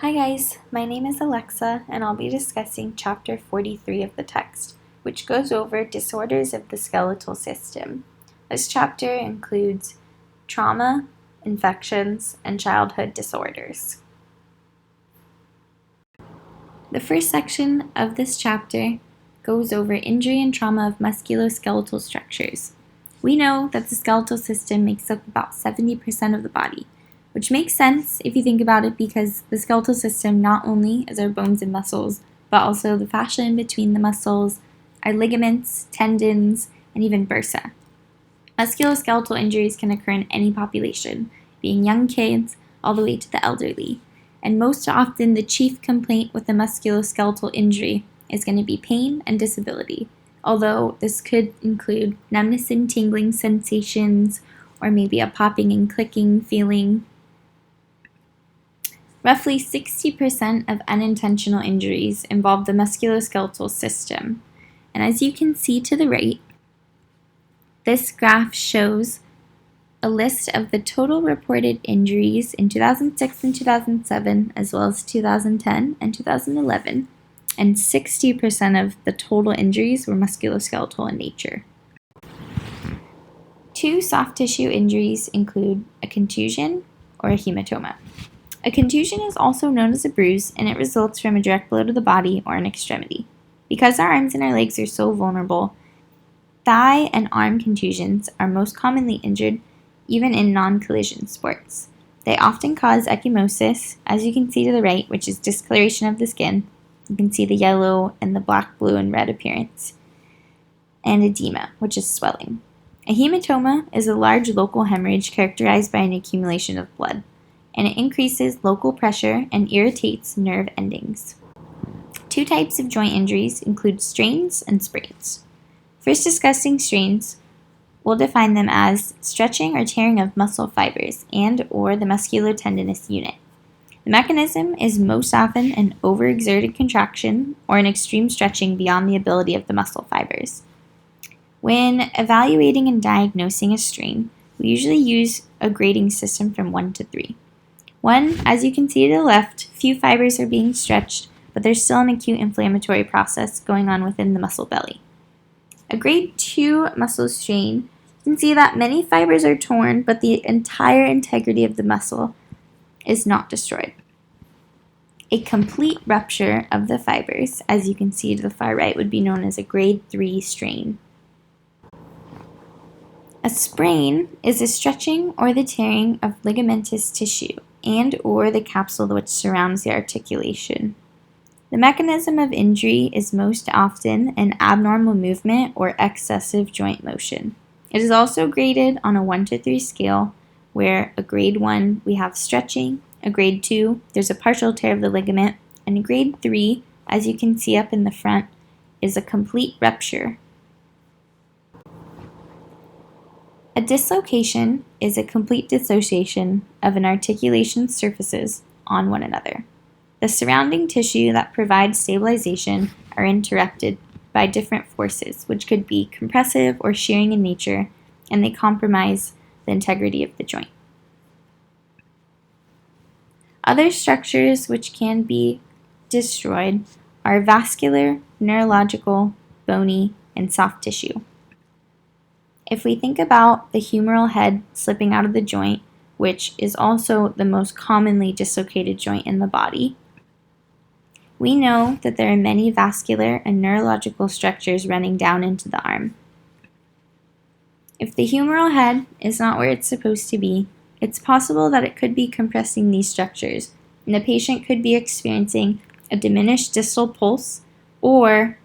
Hi guys, my name is Alexa and I'll be discussing chapter 43 of the text, which goes over disorders of the skeletal system. This chapter includes trauma, infections, and childhood disorders. The first section of this chapter goes over injury and trauma of musculoskeletal structures. We know that the skeletal system makes up about 70% of the body, which makes sense if you think about it because the skeletal system not only is our bones and muscles, but also the fascia in between the muscles, our ligaments, tendons, and even bursa. Musculoskeletal injuries can occur in any population, being young kids all the way to the elderly. And most often, the chief complaint with a musculoskeletal injury is going to be pain and disability, although this could include numbness and tingling sensations, or maybe a popping and clicking feeling. Roughly 60% of unintentional injuries involve the musculoskeletal system. And as you can see to the right, this graph shows a list of the total reported injuries in 2006 and 2007, as well as 2010 and 2011, and 60% of the total injuries were musculoskeletal in nature. Two soft tissue injuries include a contusion or a hematoma. A contusion is also known as a bruise, and it results from a direct blow to the body or an extremity. Because our arms and our legs are so vulnerable, thigh and arm contusions are most commonly injured even in non-collision sports. They often cause ecchymosis, as you can see to the right, which is discoloration of the skin. You can see the yellow and the black, blue, and red appearance, and edema, which is swelling. A hematoma is a large local hemorrhage characterized by an accumulation of blood, and it increases local pressure and irritates nerve endings. Two types of joint injuries include strains and sprains. First, discussing strains, we'll define them as stretching or tearing of muscle fibers and or the musculotendinous unit. The mechanism is most often an overexerted contraction or an extreme stretching beyond the ability of the muscle fibers. When evaluating and diagnosing a strain, we usually use a grading system from 1 to 3. 1, as you can see to the left, few fibers are being stretched, but there's still an acute inflammatory process going on within the muscle belly. A grade 2 muscle strain, you can see that many fibers are torn, but the entire integrity of the muscle is not destroyed. A complete rupture of the fibers, as you can see to the far right, would be known as a grade 3 strain. A sprain is a stretching or the tearing of ligamentous tissue and or the capsule which surrounds the articulation. The mechanism of injury is most often an abnormal movement or excessive joint motion. It is also graded on a 1 to 3 scale, where a grade 1 we have stretching, a grade 2 there's a partial tear of the ligament, and a grade 3, as you can see up in the front, is a complete rupture. A dislocation is a complete dissociation of an articulation's surfaces on one another. The surrounding tissue that provides stabilization are interrupted by different forces, which could be compressive or shearing in nature, and they compromise the integrity of the joint. Other structures which can be destroyed are vascular, neurological, bony, and soft tissue. If we think about the humeral head slipping out of the joint, which is also the most commonly dislocated joint in the body, we know that there are many vascular and neurological structures running down into the arm. If the humeral head is not where it's supposed to be, it's possible that it could be compressing these structures, and the patient could be experiencing a diminished distal pulse or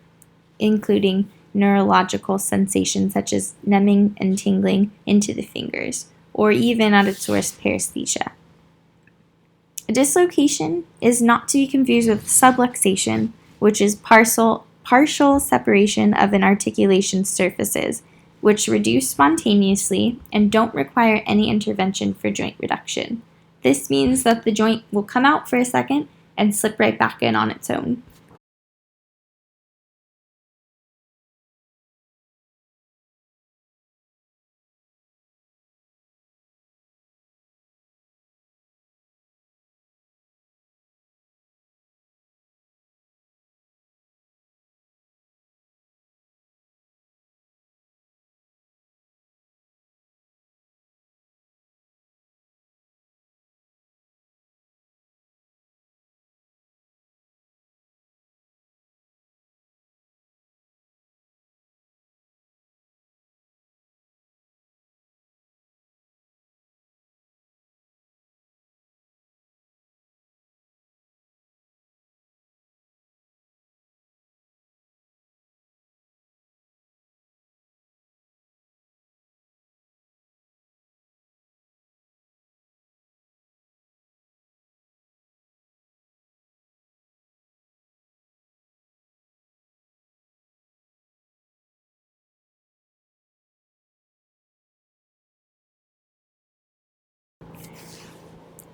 including neurological sensations such as numbing and tingling into the fingers, or even at its worst, paresthesia. A dislocation is not to be confused with subluxation, which is partial separation of an articulation's surfaces, which reduce spontaneously and don't require any intervention for joint reduction. This means that the joint will come out for a second and slip right back in on its own.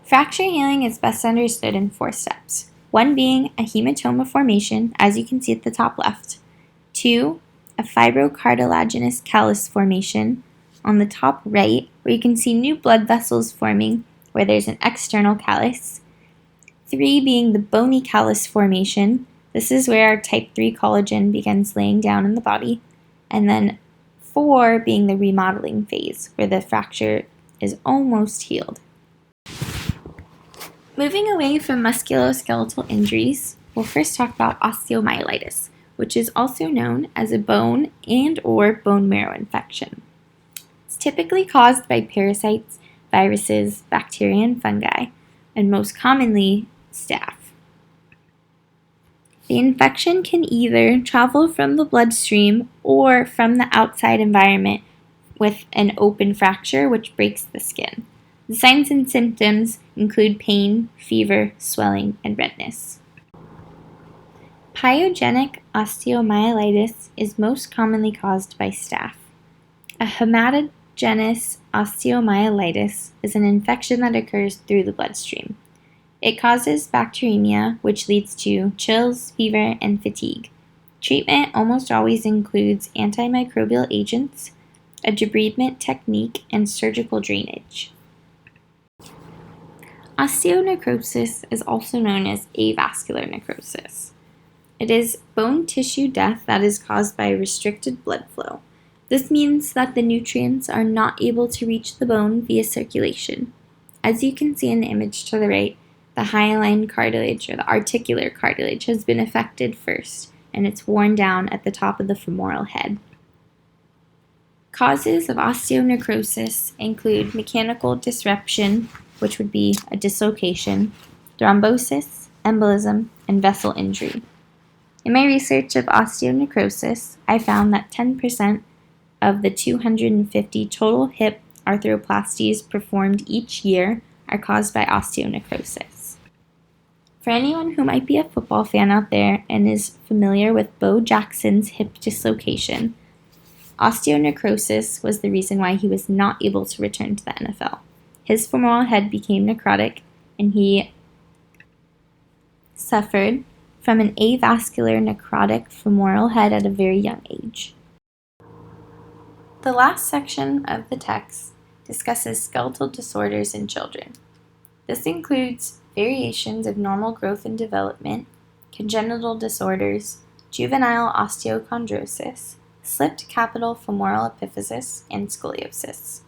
Fracture healing is best understood in 4 steps. 1 being a hematoma formation, as you can see at the top left. 2, a fibrocartilaginous callus formation on the top right, where you can see new blood vessels forming where there's an external callus. 3 being the bony callus formation. This is where our type 3 collagen begins laying down in the body. And then 4 being the remodeling phase, where the fracture is almost healed. Moving away from musculoskeletal injuries, we'll first talk about osteomyelitis, which is also known as a bone and/or bone marrow infection. It's typically caused by parasites, viruses, bacteria, and fungi, and most commonly, staph. The infection can either travel from the bloodstream or from the outside environment with an open fracture which breaks the skin. The signs and symptoms include pain, fever, swelling, and redness. Pyogenic osteomyelitis is most commonly caused by staph. A hematogenous osteomyelitis is an infection that occurs through the bloodstream. It causes bacteremia, which leads to chills, fever, and fatigue. Treatment almost always includes antimicrobial agents, a debridement technique, and surgical drainage. Osteonecrosis is also known as avascular necrosis. It is bone tissue death that is caused by restricted blood flow. This means that the nutrients are not able to reach the bone via circulation. As you can see in the image to the right, the hyaline cartilage or the articular cartilage has been affected first, and it's worn down at the top of the femoral head. Causes of osteonecrosis include mechanical disruption, which would be a dislocation, thrombosis, embolism, and vessel injury. In my research of osteonecrosis, I found that 10% of the 250 total hip arthroplasties performed each year are caused by osteonecrosis. For anyone who might be a football fan out there and is familiar with Bo Jackson's hip dislocation, osteonecrosis was the reason why he was not able to return to the NFL. His femoral head became necrotic, and he suffered from an avascular necrotic femoral head at a very young age. The last section of the text discusses skeletal disorders in children. This includes variations of normal growth and development, congenital disorders, juvenile osteochondrosis, slipped capital femoral epiphysis, and scoliosis.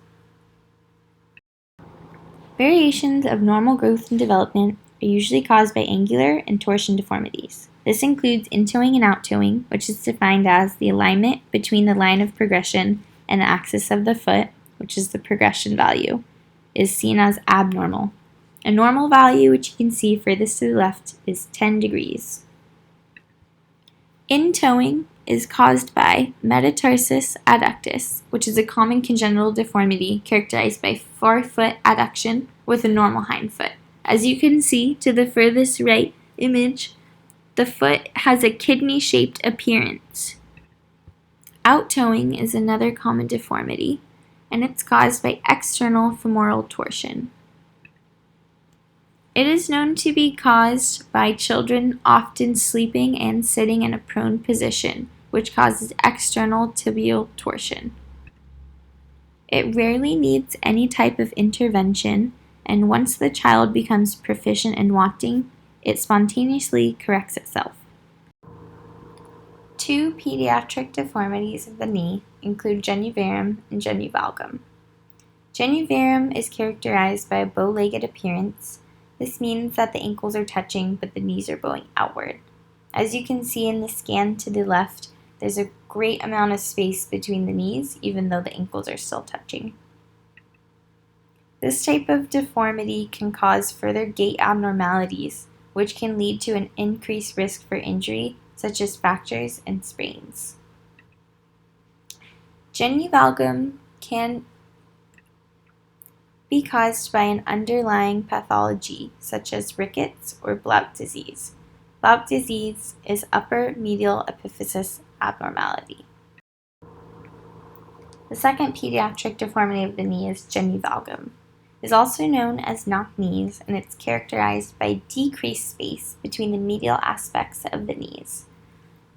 Variations of normal growth and development are usually caused by angular and torsion deformities. This includes intoeing and outtoeing, which is defined as the alignment between the line of progression and the axis of the foot, which is the progression value, is seen as abnormal. A normal value, which you can see furthest to the left, is 10 degrees. Intoeing is caused by metatarsus adductus, which is a common congenital deformity characterized by forefoot adduction with a normal hindfoot. As you can see to the furthest right image, the foot has a kidney-shaped appearance. Outtoeing is another common deformity, and it's caused by external femoral torsion. It is known to be caused by children often sleeping and sitting in a prone position, which causes external tibial torsion. It rarely needs any type of intervention, and once the child becomes proficient in walking, it spontaneously corrects itself. 2 pediatric deformities of the knee include genuvarum and genuvalgum. Genuvarum is characterized by a bow-legged appearance. This means that the ankles are touching, but the knees are bowing outward. As you can see in the scan to the left, there's a great amount of space between the knees, even though the ankles are still touching. This type of deformity can cause further gait abnormalities, which can lead to an increased risk for injury, such as fractures and sprains. Genuvalgum can be caused by an underlying pathology such as rickets or Blount disease. Blount disease is upper medial epiphysis abnormality. The second pediatric deformity of the knee is genuvalgum. is also known as knock knees, and it's characterized by decreased space between the medial aspects of the knees.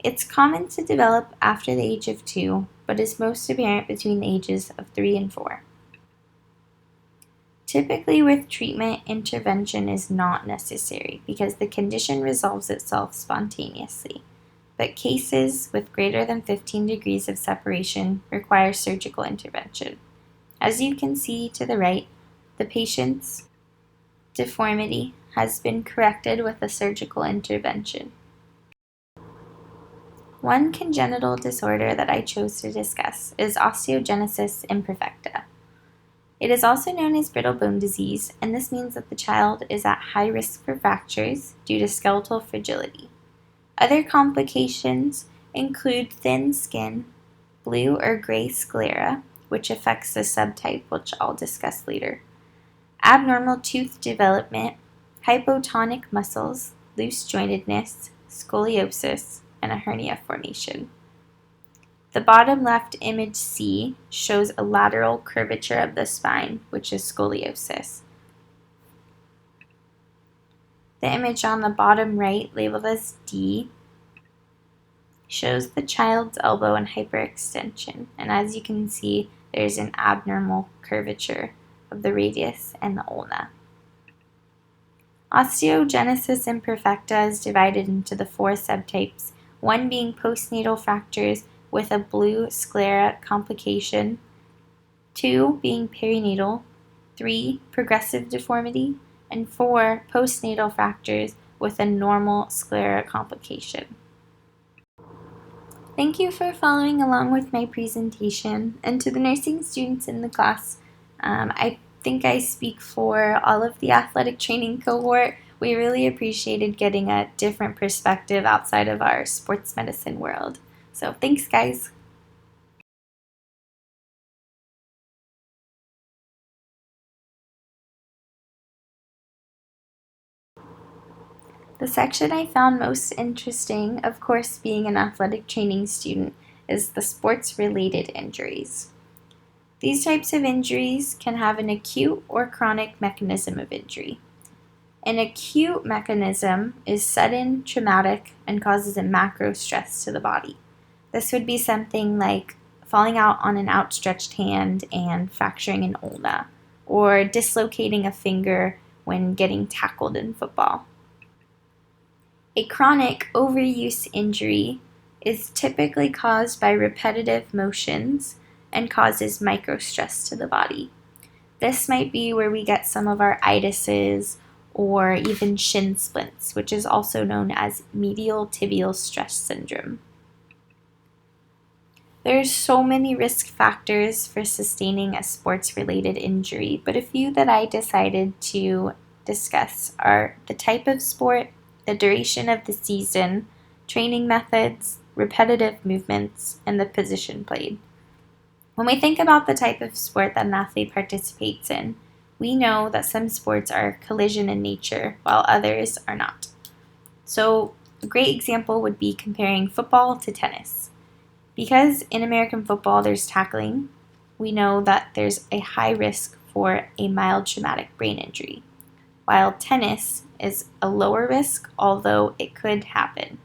It's common to develop after the age of 2, but is most apparent between the ages of 3 and 4. Typically with treatment, intervention is not necessary because the condition resolves itself spontaneously, but cases with greater than 15 degrees of separation require surgical intervention. As you can see to the right, the patient's deformity has been corrected with a surgical intervention. One congenital disorder that I chose to discuss is osteogenesis imperfecta. It is also known as brittle bone disease, and this means that the child is at high risk for fractures due to skeletal fragility. Other complications include thin skin, blue or gray sclera, which affects the subtype, which I'll discuss later, abnormal tooth development, hypotonic muscles, loose jointedness, scoliosis, and a hernia formation. The bottom left image C shows a lateral curvature of the spine, which is scoliosis. The image on the bottom right, labeled as D, shows the child's elbow and hyperextension, and as you can see, there's an abnormal curvature of the radius and the ulna. Osteogenesis imperfecta is divided into the 4 subtypes, one being postnatal fractures with a blue sclera complication, 2 being perinatal, 3 progressive deformity, and 4 postnatal fractures with a normal sclera complication. Thank you for following along with my presentation, and to the nursing students in the class, I think I speak for all of the athletic training cohort. We really appreciated getting a different perspective outside of our sports medicine world. So thanks, guys. The section I found most interesting, of course being an athletic training student, is the sports-related injuries. These types of injuries can have an acute or chronic mechanism of injury. An acute mechanism is sudden, traumatic, and causes a macro stress to the body. This would be something like falling out on an outstretched hand and fracturing an ulna, or dislocating a finger when getting tackled in football. A chronic overuse injury is typically caused by repetitive motions and causes microstress to the body. This might be where we get some of our itises or even shin splints, which is also known as medial tibial stress syndrome. There's so many risk factors for sustaining a sports-related injury, but a few that I decided to discuss are the type of sport, the duration of the season, training methods, repetitive movements, and the position played. When we think about the type of sport that an athlete participates in, we know that some sports are collision in nature, while others are not. So a great example would be comparing football to tennis. Because in American football there's tackling, we know that there's a high risk for a mild traumatic brain injury, while tennis is a lower risk, although it could happen.